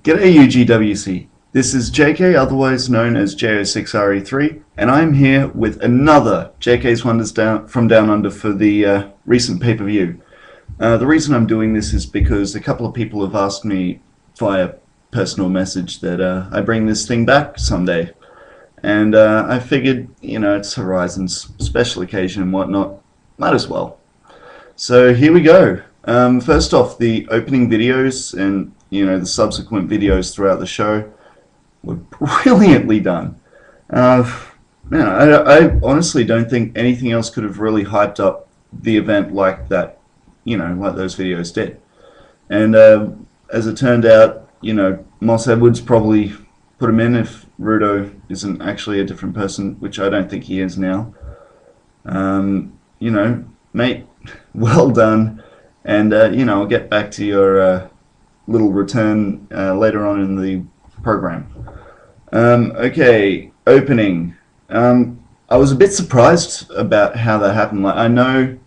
G'day UGWC, this is JK, otherwise known as JO6RE3, and I'm here with another JK's Wonders from Down Under for the recent pay-per-view. The reason I'm doing this is because a couple of people have asked me via personal message that I bring this thing back someday. And I figured, it's Horizon's special occasion and whatnot, might as well. So here we go. First off, the opening videos and the subsequent videos throughout the show were brilliantly done. Man, I honestly don't think anything else could have really hyped up the event like that, like those videos did. And as it turned out, Moss Edwards probably put him in if Rudo isn't actually a different person, which I don't think he is now. Mate, well done. And, I'll get back to your little return later on in the program. Okay, opening. I was a bit surprised about how that happened. I know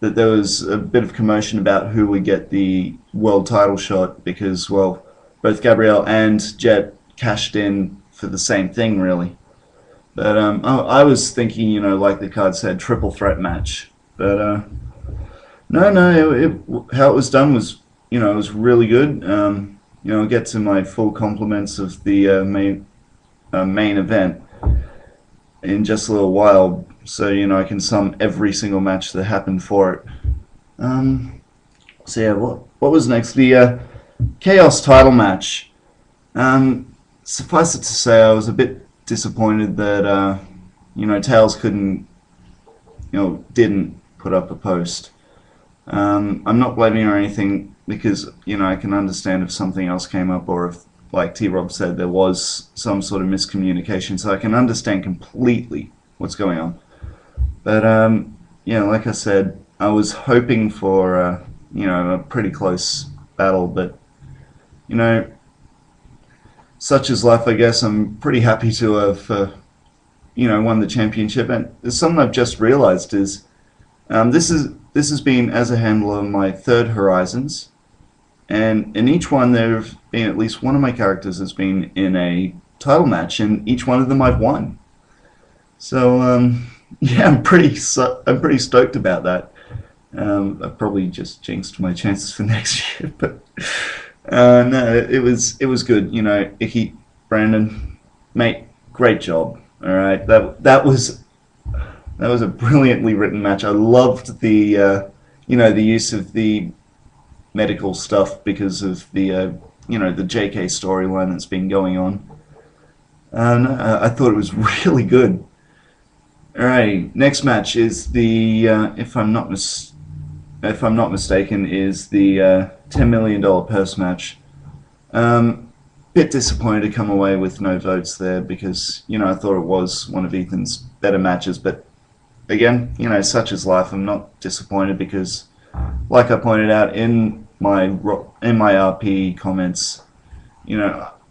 that there was a bit of commotion about who would get the world title shot because, well, both Gabrielle and Jet cashed in for the same thing, really. But I was thinking, like the card said, triple threat match. But no, how it was done was, it was really good. I'll get to my full compliments of the main event in just a little while, so I can sum every single match that happened for it. So yeah, what was next? The Chaos title match. Suffice it to say, I was a bit disappointed that Tails didn't put up a post. I'm not blaming her or anything because, I can understand if something else came up or if, like T-Rob said, there was some sort of miscommunication, so I can understand completely what's going on. But, like I said, I was hoping for, a pretty close battle, but, such is life, I guess. I'm pretty happy to have, won the championship, and there's something I've just realized is, this has been, as a handler, my third Horizons, and in each one there have been at least one of my characters has been in a title match, and each one of them I've won. So yeah, I'm pretty stoked about that. I've probably just jinxed my chances for next year, but no, it was good. Icky, Brandon, mate, great job. All right, that was a brilliantly written match. I loved the the use of the medical stuff because of the the JK storyline that's been going on. And I thought it was really good. Alright, next match is the if I'm not mistaken, is the $10 million purse match. Bit disappointed to come away with no votes there because I thought it was one of Ethan's better matches, but again, such is life. I'm not disappointed because, like I pointed out in my RP comments,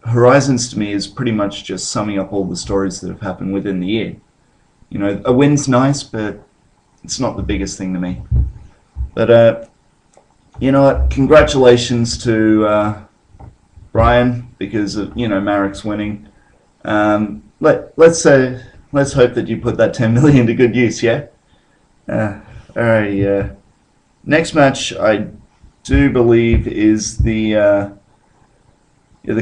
Horizons to me is pretty much just summing up all the stories that have happened within the year. A win's nice, but it's not the biggest thing to me. But you know what? Congratulations to Brian because of Marek's winning. Let's hope that you put that 10 million to good use, yeah? Alright, next match I do believe is the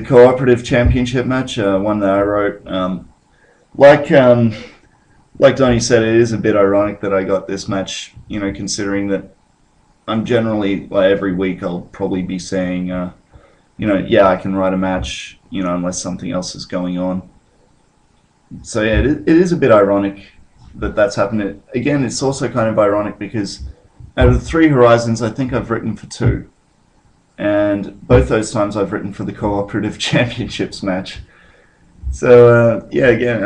cooperative championship match, one that I wrote. Like Donnie said, it is a bit ironic that I got this match, considering that I'm generally, every week I'll probably be saying, yeah, I can write a match, unless something else is going on. So yeah, it is a bit ironic that that's happened. Again, it's also kind of ironic because out of the 3 Horizons, I think I've written for 2. And both those times I've written for the Cooperative Championships match. So yeah, again,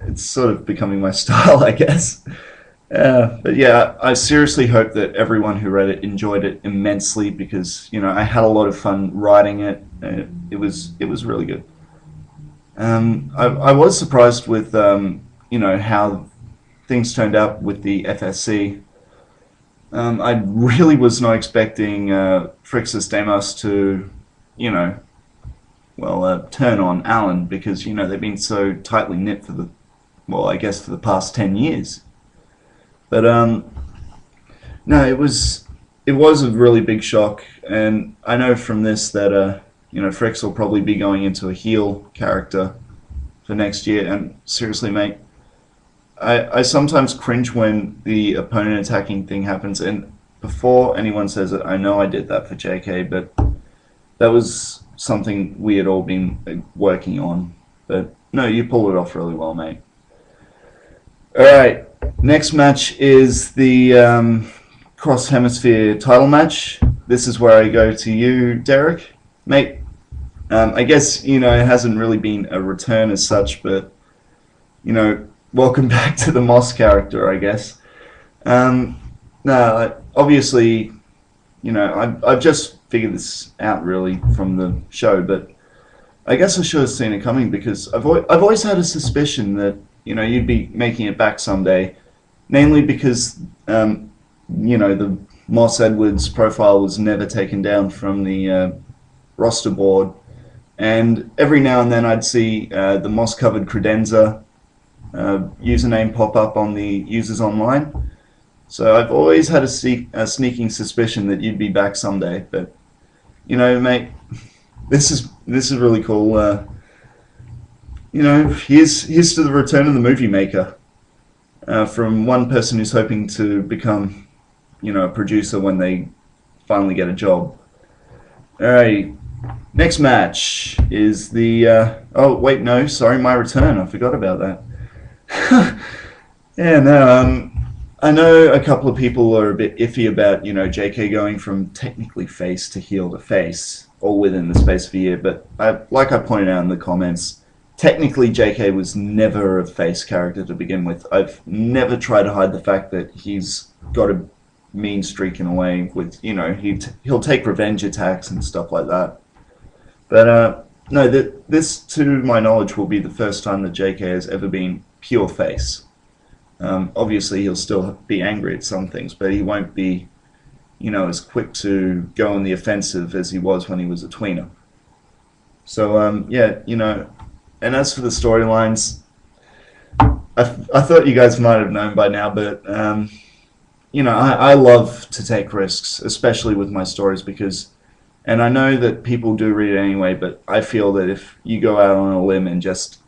it's sort of becoming my style, I guess. But yeah, I seriously hope that everyone who read it enjoyed it immensely because, I had a lot of fun writing it. It was really good. I was surprised with, how things turned out with the FSC. I really was not expecting Frixis Demos to, turn on Alan, because they've been so tightly knit for I guess for the past 10 years. But no, it was a really big shock, and I know from this that Fricks will probably be going into a heel character for next year. And seriously, mate, I sometimes cringe when the opponent attacking thing happens, and before anyone says it, I know I did that for JK, but that was something we had all been working on. But no, you pulled it off really well, mate. Alright, next match is the Cross Hemisphere title match. This is where I go to you, Derek. Mate, I guess, it hasn't really been a return as such, but, welcome back to the Moss character, I guess. No, obviously, I've just figured this out really from the show, but I guess I should have seen it coming, because I've always had a suspicion that, you'd be making it back someday, namely because, the Moss Edwards profile was never taken down from the roster board, and every now and then I'd see the Moss covered credenza username pop up on the users online. So I've always had a sneaking suspicion that you'd be back someday. But mate, this is really cool. Here's to the return of the movie maker, from one person who's hoping to become a producer when they finally get a job. Alright, next match is the oh wait, no, sorry, my return. I forgot about that. Yeah, no, I know a couple of people are a bit iffy about, JK going from technically face to heel to face, all within the space of a year, but like I pointed out in the comments, technically JK was never a face character to begin with. I've never tried to hide the fact that he's got a mean streak in a way with, he'll take revenge attacks and stuff like that. But no, this, to my knowledge, will be the first time that JK has ever been pure face. Obviously, he'll still be angry at some things, but he won't be, as quick to go on the offensive as he was when he was a tweener. So, yeah, and as for the storylines, I thought you guys might have known by now, but, I love to take risks, especially with my stories, because, and I know that people do read it anyway, but I feel that if you go out on a limb and just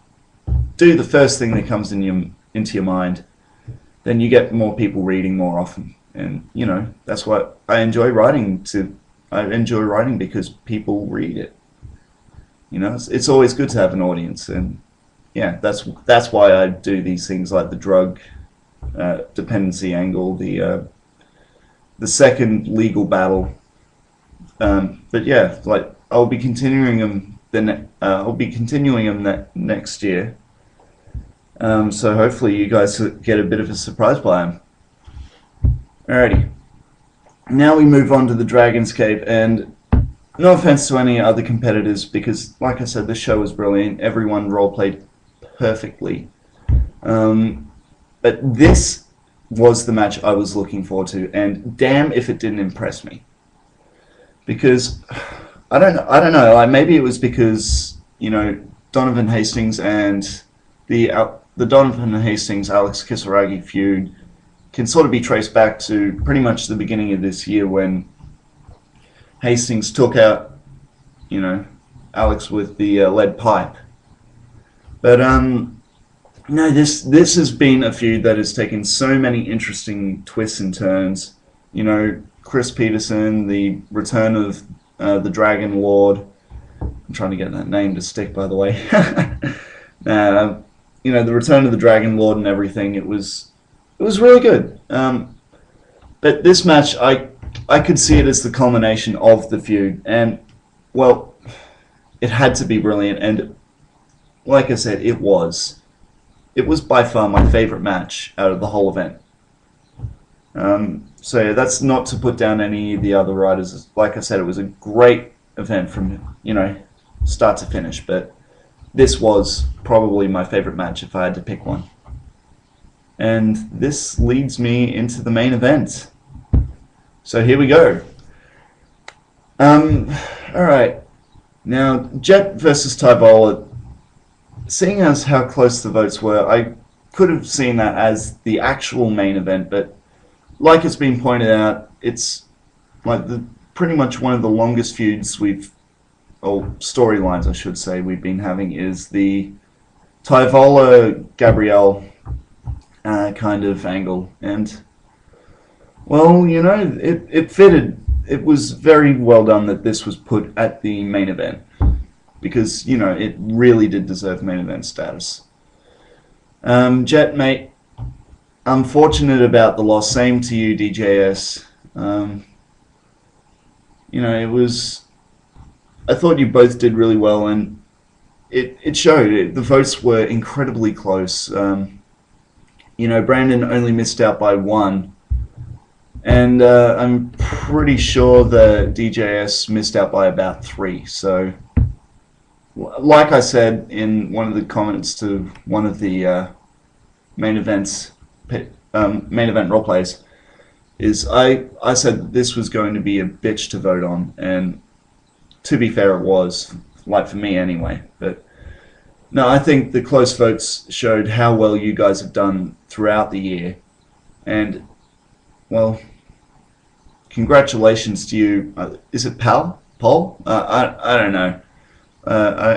do the first thing that comes into your mind, then you get more people reading more often. And, that's what I enjoy writing I enjoy writing because people read it. It's always good to have an audience. And, yeah, that's why I do these things like the drug dependency angle, the second legal battle. But, yeah, like, I'll be continuing them next year. So hopefully you guys get a bit of a surprise by him. Alrighty. Now we move on to the Dragon's Cape, and no offense to any other competitors, because like I said, this show was brilliant. Everyone roleplayed perfectly. But this was the match I was looking forward to, and damn if it didn't impress me. Because I don't know, like maybe it was because, Donovan Hastings and the Donovan Hastings Alex Kisaragi feud can sort of be traced back to pretty much the beginning of this year, when Hastings took out, Alex with the lead pipe. But no, this has been a feud that has taken so many interesting twists and turns. Chris Peterson, the return of the Dragon Lord. I'm trying to get that name to stick, by the way. The return of the Dragon Lord and everything. It was really good. But this match, I could see it as the culmination of the feud, and well, it had to be brilliant. And like I said, it was by far my favorite match out of the whole event. So yeah, that's not to put down any of the other riders. Like I said, it was a great event from start to finish, but this was probably my favorite match if I had to pick one. And this leads me into the main event. So here we go. Alright. Now, Jet versus Tyvola, seeing as how close the votes were, I could have seen that as the actual main event, but like it's been pointed out, it's like the pretty much one of the longest feuds or storylines I should say, we've been having is the Tyvola Gabrielle kind of angle. And, well, it fitted. It was very well done that this was put at the main event because, it really did deserve main event status. Jet, mate, unfortunate about the loss. Same to you, DJS. It was. I thought you both did really well, and it showed. The votes were incredibly close. Brandon only missed out by one, and I'm pretty sure that DJS missed out by about three. So, like I said in one of the comments to one of the main event role plays, is I said this was going to be a bitch to vote on, and to be fair, it was, like for me anyway. But no, I think the close votes showed how well you guys have done throughout the year, and well, congratulations to you. Is it Paul? I don't know.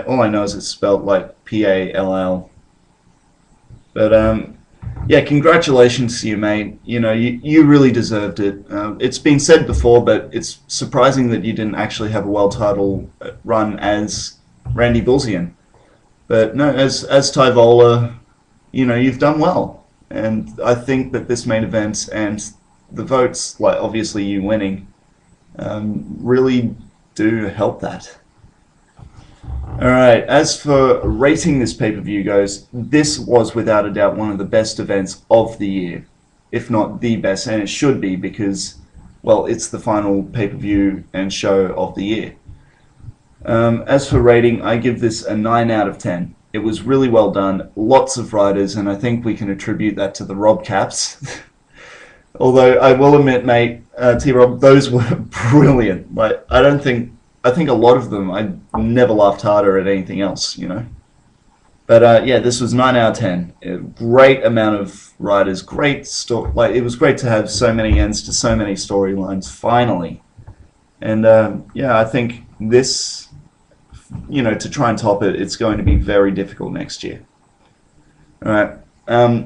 All I know is it's spelled like Pall. But yeah, congratulations to you, mate. You really deserved it. It's been said before, but it's surprising that you didn't actually have a world title run as Randy Bulzian. But no, as Tyvola, you've done well. And I think that this main event and the votes, like obviously you winning, really do help that. Alright, as for rating this pay-per-view goes, this was without a doubt one of the best events of the year, if not the best, and it should be because, well, it's the final pay-per-view and show of the year. As for rating, I give this a 9 out of 10. It was really well done, lots of riders, and I think we can attribute that to the Rob caps. Although I will admit, mate, T-Rob, those were brilliant. I think a lot of them, I never laughed harder at anything else, But yeah, this was 9 out of 10. A great amount of riders, great story. It was great to have so many ends to so many storylines finally. And yeah, I think this, to try and top it, it's going to be very difficult next year. All right,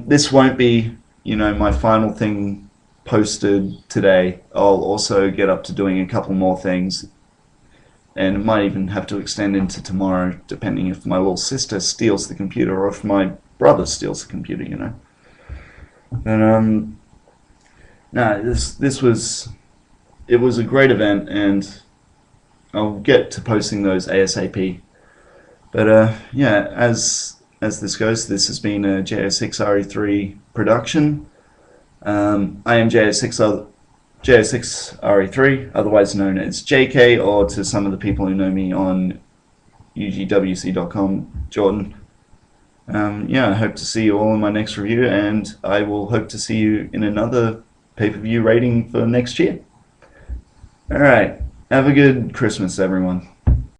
this won't be, my final thing posted today. I'll also get up to doing a couple more things. And it might even have to extend into tomorrow, depending if my little sister steals the computer or if my brother steals the computer, And no, it was a great event, and I'll get to posting those ASAP. But yeah, as this goes, this has been a JS6RE3 production. I am JS6RE3, otherwise known as JK, or to some of the people who know me on UGWC.com, Jordan. Yeah, I hope to see you all in my next review, and I will hope to see you in another pay-per-view rating for next year. Alright, have a good Christmas, everyone.